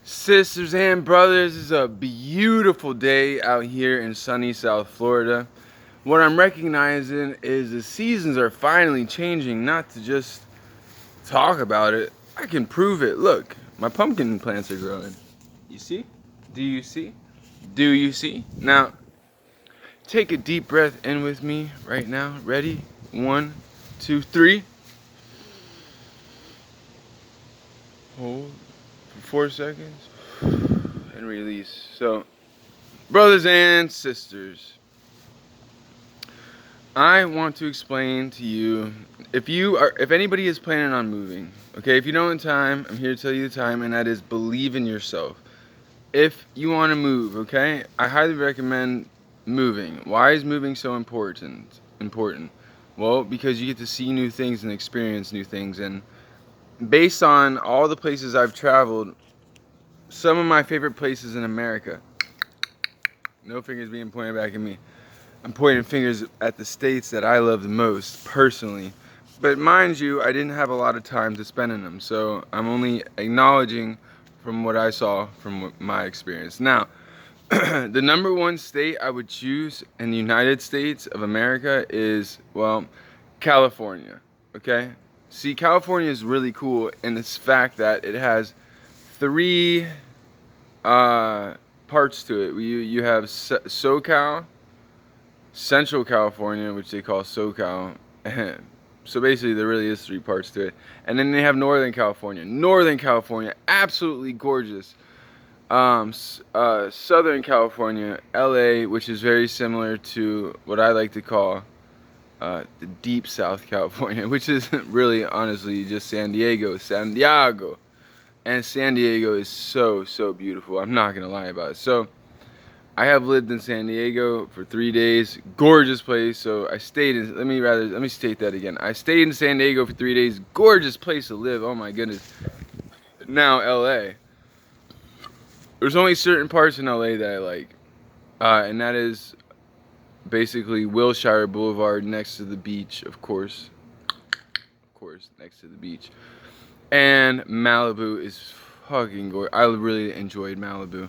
Sisters and brothers, it's a beautiful day out here in sunny South Florida. What I'm recognizing is the seasons are finally changing, not to just talk about it. I can prove it. Look, my pumpkin plants are growing. You see? Do you see? Do you see? Now, take a deep breath in with me right now. Ready? 1, 2, 3. Hold for 4 seconds and release. So, brothers and sisters, I want to explain to you, if anybody is planning on moving, okay, if you know the time, I'm here to tell you the time, and that is believe in yourself. If you want to move, okay, I highly recommend moving. Why is moving so important? Well, because you get to see new things and experience new things, and based on all the places I've traveled, some of my favorite places in America, no fingers being pointed back at me, I'm pointing fingers at the states that I love the most, personally. But mind you, I didn't have a lot of time to spend in them, so I'm only acknowledging from what I saw from my experience. Now, the number one state I would choose in the United States of America is, well, California, okay? See, California is really cool in this fact that it has three parts to it. You have SoCal, Central California, which they call SoCal. So basically, there really is three parts to it. And then they have Northern California. Northern California, absolutely gorgeous. Southern California, LA, which is very similar to what I like to call the deep South California, which is really, honestly, just Santiago. And San Diego is so beautiful. I'm not gonna lie about it. So I have lived in San Diego for 3 days. Gorgeous place. So I stayed in, let me state that again. I stayed in San Diego for 3 days. Gorgeous place to live. Oh my goodness. Now LA. There's only certain parts in LA that I like. And that is basically Wilshire Boulevard next to the beach, of course. Of course, next to the beach. And Malibu is fucking gorgeous. I really enjoyed Malibu.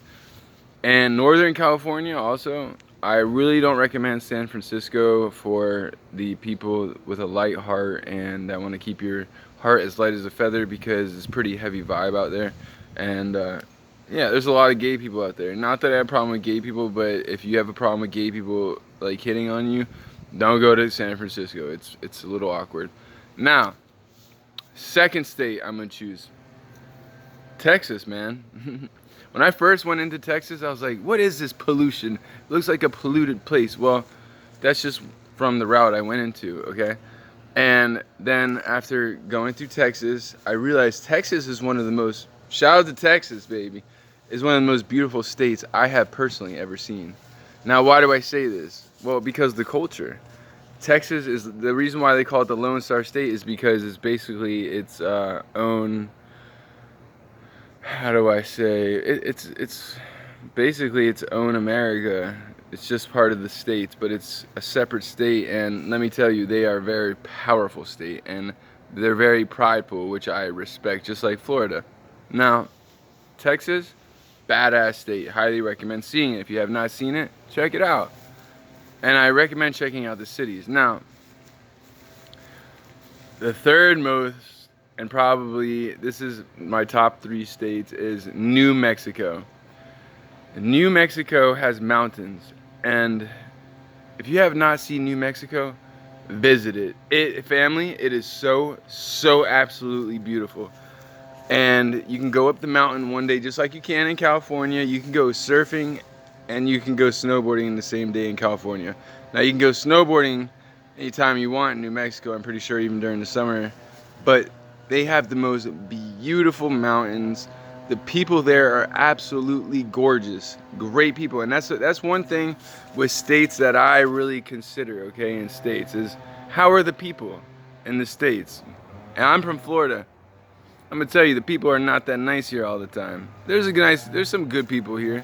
And Northern California also, I really don't recommend San Francisco for the people with a light heart and that want to keep your heart as light as a feather, because it's pretty heavy vibe out there. And yeah, there's a lot of gay people out there. Not that I have a problem with gay people, but if you have a problem with gay people like hitting on you, don't go to San Francisco. It's a little awkward. Now, second state I'm gonna choose, Texas, man. When I first went into Texas, I was like, what is this pollution? It looks like a polluted place. Well, that's just from the route I went into, okay? And then after going through Texas, I realized Texas is one of the most, shout out to Texas, baby, is one of the most beautiful states I have personally ever seen. Now, why do I say this? Well, because the culture. Texas is, the reason why they call it the Lone Star State is because it's basically its own, how do I say, it's basically its own America. It's just part of the states, but it's a separate state, and let me tell you, they are a very powerful state, and they're very prideful, which I respect, just like Florida. Now, Texas, badass state. Highly recommend seeing it. If you have not seen it, check it out. And I recommend checking out the cities. Now, the third most, and probably this is my top 3 states, is New Mexico. New Mexico has mountains, and if you have not seen New Mexico, visit it. Family, it is so absolutely beautiful. And you can go up the mountain one day just like you can in California. You can go surfing and you can go snowboarding in the same day in California. Now, you can go snowboarding anytime you want in New Mexico, I'm pretty sure, even during the summer. But they have the most beautiful mountains. The people there are absolutely gorgeous. Great people. And that's one thing with states that I really consider, okay, in states, is how are the people in the states? And I'm from Florida. I'm gonna tell you, the people are not that nice here all the time. There's some good people here,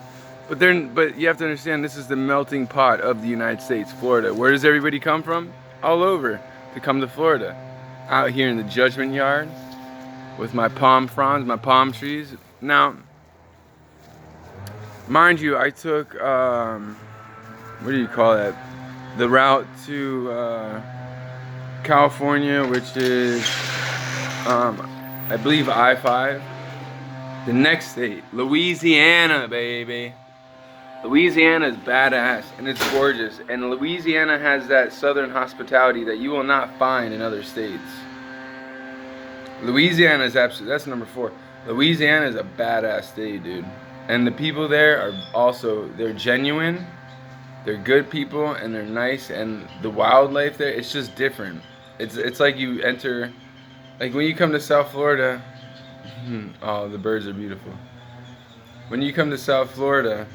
but you have to understand, this is the melting pot of the United States, Florida. Where does everybody come from? All over to come to Florida. Out here in the Judgment Yard with my palm fronds, my palm trees. Now, Mind you, I took, what do you call that? The route to California, which is, I believe I-5. The next state, Louisiana, baby. Louisiana is badass and it's gorgeous. And Louisiana has that southern hospitality that you will not find in other states. Louisiana is absolutely, that's number 4. Louisiana is a badass state, dude. And the people there are also, they're genuine, they're good people, and they're nice. And the wildlife there, it's just different. It's like you enter, like when you come to South Florida, oh, the birds are beautiful. When you come to South Florida,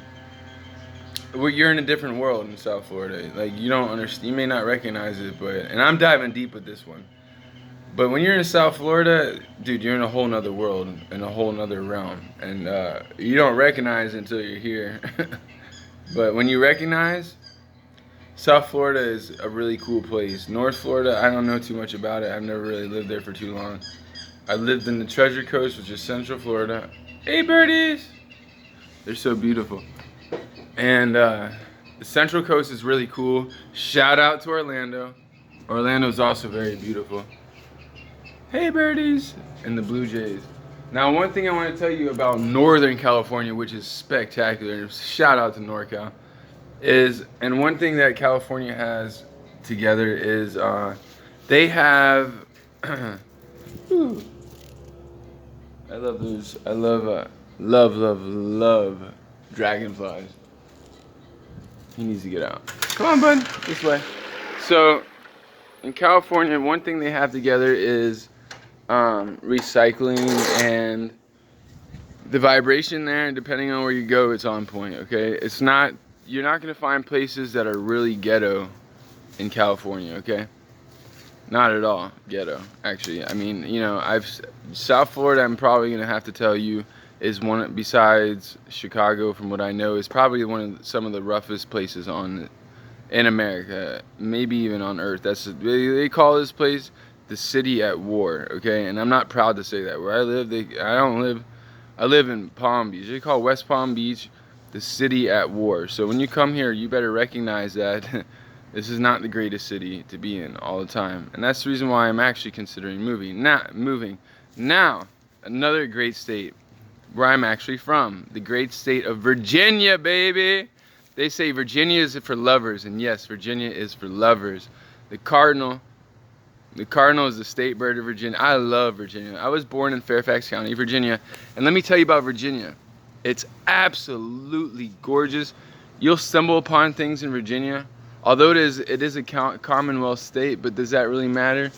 well, you're in a different world in South Florida. Like you don't understand, you may not recognize it, but and I'm diving deep with this one. But when you're in South Florida, dude, you're in a whole nother world, in a whole nother realm, and you don't recognize it until you're here. But when you recognize, South Florida is a really cool place. North Florida, I don't know too much about it. I've never really lived there for too long. I lived in the Treasure Coast, which is Central Florida. Hey, birdies! They're so beautiful. And the Central Coast is really cool. Shout out to Orlando. Orlando is also very beautiful. Hey, birdies! And the Blue Jays. Now, one thing I want to tell you about Northern California, which is spectacular, shout out to NorCal, is, and one thing that California has together is they have, ooh, I love those, I love, love dragonflies. He needs to get out. Come on, bud, this way. So, in California, one thing they have together is recycling, and the vibration there, depending on where you go, it's on point, okay? It's not, you're not gonna find places that are really ghetto in California, okay? Not at all ghetto, actually. I mean, you know, South Florida, I'm probably gonna have to tell you, is one, besides Chicago, from what I know, is probably some of the roughest places in America, maybe even on Earth. They call this place the city at war, okay? And I'm not proud to say that. Where I live, I live in Palm Beach. They call West Palm Beach the city at war. So when you come here, you better recognize that this is not the greatest city to be in all the time. And that's the reason why I'm actually considering moving. Now, another great state where I'm actually from, the great state of Virginia, baby. They say Virginia is for lovers, and yes, Virginia is for lovers. The cardinal is the state bird of Virginia. I love Virginia. I was born in Fairfax County, Virginia, and let me tell you about Virginia. It's absolutely gorgeous. You'll stumble upon things in Virginia, although it is a Commonwealth state, but does that really matter?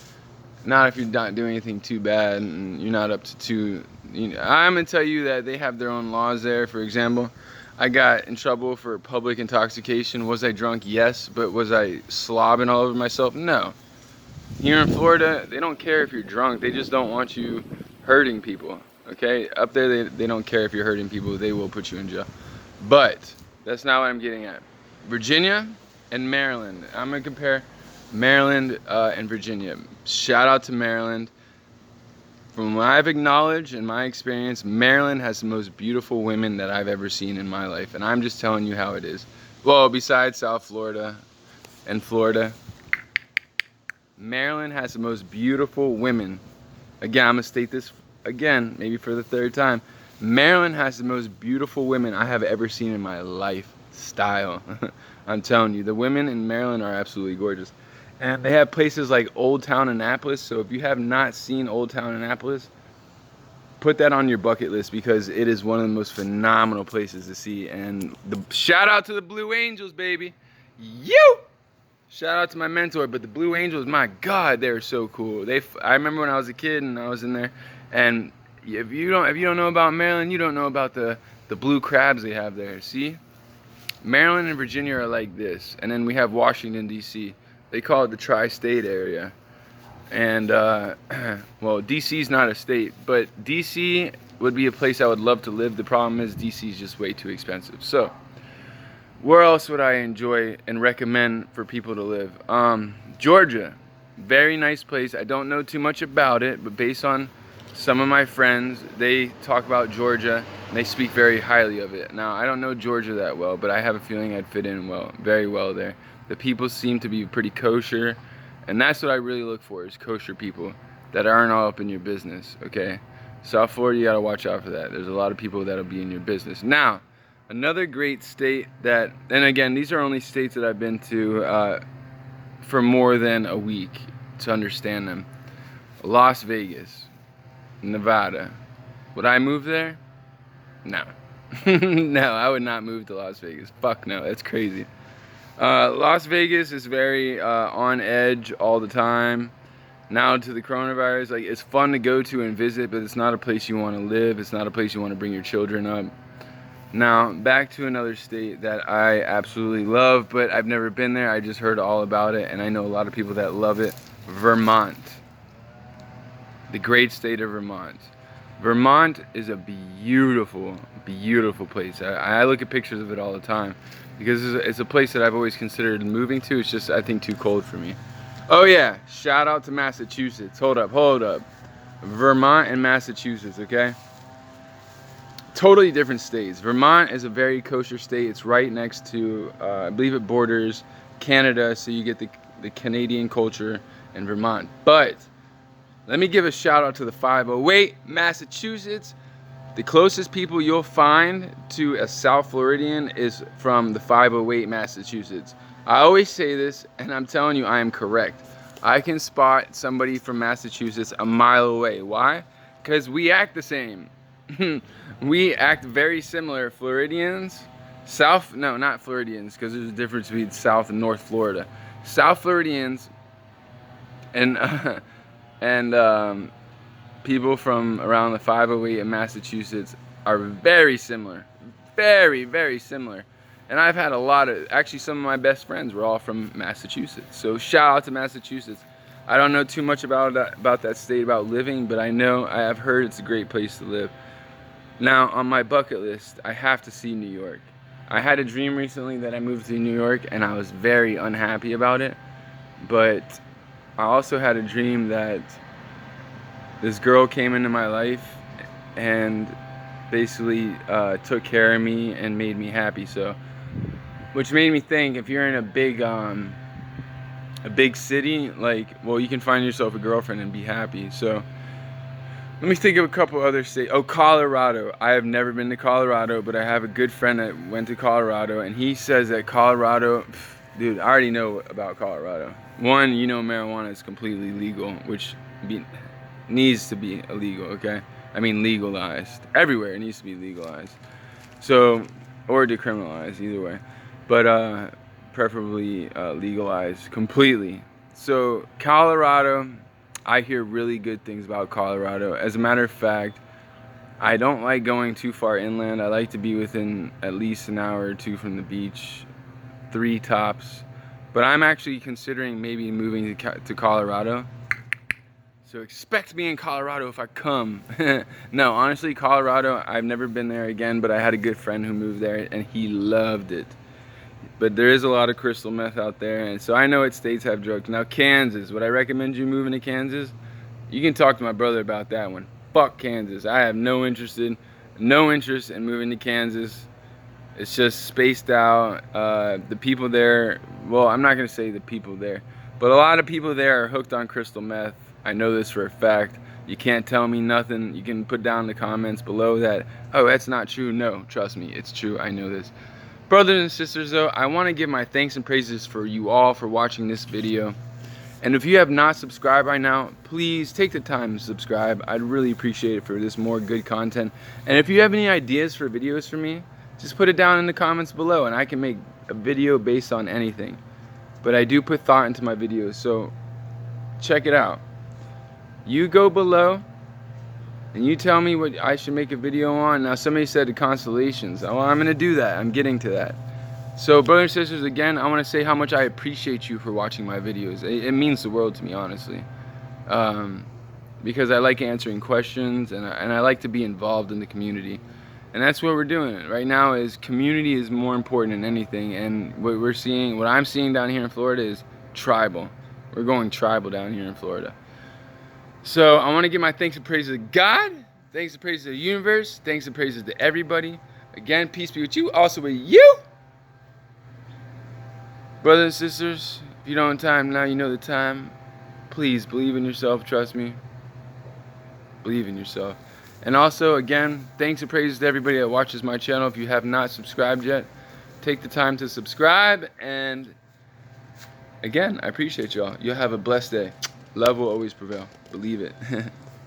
Not if you're not doing anything too bad and you're not up to too. I'm gonna tell you that they have their own laws there. For example, I got in trouble for public intoxication. Was I drunk? Yes. But was I slobbing all over myself? No. Here in Florida, they don't care if you're drunk. They just don't want you hurting people. Okay? Up there, they don't care if you're hurting people. They will put you in jail. But that's not what I'm getting at. Virginia and Maryland. I'm going to compare Maryland and Virginia. Shout out to Maryland. From what I've acknowledged in my experience, Maryland has the most beautiful women that I've ever seen in my life. And I'm just telling you how it is. Well, besides South Florida and Florida, Maryland has the most beautiful women. Again, I'm going to state this again, maybe for the 3rd time. Maryland has the most beautiful women I have ever seen in my lifestyle. I'm telling you, the women in Maryland are absolutely gorgeous. And they have places like Old Town Annapolis. So if you have not seen Old Town Annapolis, put that on your bucket list, because it is one of the most phenomenal places to see. And shout out to the Blue Angels, baby. You! Shout out to my mentor, but the Blue Angels, my God, they're so cool. I remember when I was a kid and I was in there, and if you don't know about Maryland, you don't know about the blue crabs they have there. See, Maryland and Virginia are like this, and then we have Washington D.C. They call it the tri-state area, and well, D.C. is not a state, but D.C. would be a place I would love to live. The problem is D.C. is just way too expensive. So where else would I enjoy and recommend for people to live? Georgia, very nice place. I don't know too much about it, but based on some of my friends, they talk about Georgia and they speak very highly of it. Now, I don't know Georgia that well, but I have a feeling I'd fit in very well there. The people seem to be pretty kosher, and that's what I really look for, is kosher people that aren't all up in your business, okay? South Florida, you gotta watch out for that. There's a lot of people that'll be in your business. Now, another great state that, and again, these are only states that I've been to for more than a week to understand them. Las Vegas, Nevada. Would I move there? No. No, I would not move to Las Vegas. Fuck no, that's crazy. Las Vegas is very on edge all the time. Now to the coronavirus, like, it's fun to go to and visit, but it's not a place you want to live. It's not a place you want to bring your children up. Now, back to another state that I absolutely love, but I've never been there. I just heard all about it, and I know a lot of people that love it. Vermont. The great state of Vermont. Vermont is a beautiful, beautiful place. I look at pictures of it all the time because it's a place that I've always considered moving to. It's just, I think, too cold for me. Oh yeah, shout out to Massachusetts. Hold up. Vermont and Massachusetts, okay? Totally different states. Vermont is a very kosher state. It's right next to, I believe it borders Canada, so you get the Canadian culture in Vermont. But let me give a shout out to the 508, Massachusetts. The closest people you'll find to a South Floridian is from the 508, Massachusetts. I always say this, and I'm telling you, I am correct. I can spot somebody from Massachusetts a mile away. Why? Because we act the same. We act very similar. Floridians, not Floridians, because there's a difference between South and North Florida. South Floridians and people from around the 508 in Massachusetts are very similar. Very, very similar. And I've had actually some of my best friends were all from Massachusetts. So shout out to Massachusetts. I don't know too much about that state, about living, but I have heard it's a great place to live. Now, on my bucket list, I have to see New York. I had a dream recently that I moved to New York, and I was very unhappy about it. But I also had a dream that this girl came into my life and basically took care of me and made me happy. So, which made me think, if you're in a big city, like, well, you can find yourself a girlfriend and be happy. So let me think of a couple other states. Oh, Colorado. I have never been to Colorado, but I have a good friend that went to Colorado, and he says that Colorado, dude, I already know about Colorado. One, you know, marijuana is completely legal, which needs to be illegal, okay? I mean, legalized. Everywhere it needs to be legalized. So, or decriminalized, either way. But preferably legalized completely. So, Colorado, I hear really good things about Colorado. As a matter of fact, I don't like going too far inland. I like to be within at least an hour or two from the beach, 3 tops. But I'm actually considering maybe moving to Colorado. So expect me in Colorado if I come. No, honestly, Colorado, I've never been there again, but I had a good friend who moved there and he loved it. But there is a lot of crystal meth out there, and so I know what states have drugs. Now, Kansas, would I recommend you moving to Kansas? You can talk to my brother about that one. Fuck Kansas. I have no interest in moving to Kansas. It's just spaced out. The people there, well, I'm not going to say the people there, but a lot of people there are hooked on crystal meth. I know this for a fact. You can't tell me nothing. You can put down in the comments below that, oh, that's not true. No, trust me, it's true. I know this. Brothers and sisters, though, I want to give my thanks and praises for you all for watching this video. And if you have not subscribed by now, please take the time to subscribe. I'd really appreciate it for this more good content. And if you have any ideas for videos for me, just put it down in the comments below and I can make a video based on anything. But I do put thought into my videos, so check it out. You go below and you tell me what I should make a video on. Now, somebody said the constellations. Well, I'm going to do that. I'm getting to that. So, brothers and sisters, again, I want to say how much I appreciate you for watching my videos. It means the world to me, honestly. Because I like answering questions and I like to be involved in the community. And that's what we're doing right now. Is community is more important than anything. And what I'm seeing down here in Florida is tribal. We're going tribal down here in Florida. So I want to give my thanks and praises to God, thanks and praises to the universe, thanks and praises to everybody. Again, peace be with you, also with you. Brothers and sisters, if you don't have time now, you know the time. Please believe in yourself, trust me. Believe in yourself. And also, again, thanks and praises to everybody that watches my channel. If you have not subscribed yet, take the time to subscribe. And again, I appreciate y'all. You'll have a blessed day. Love will always prevail. Believe it.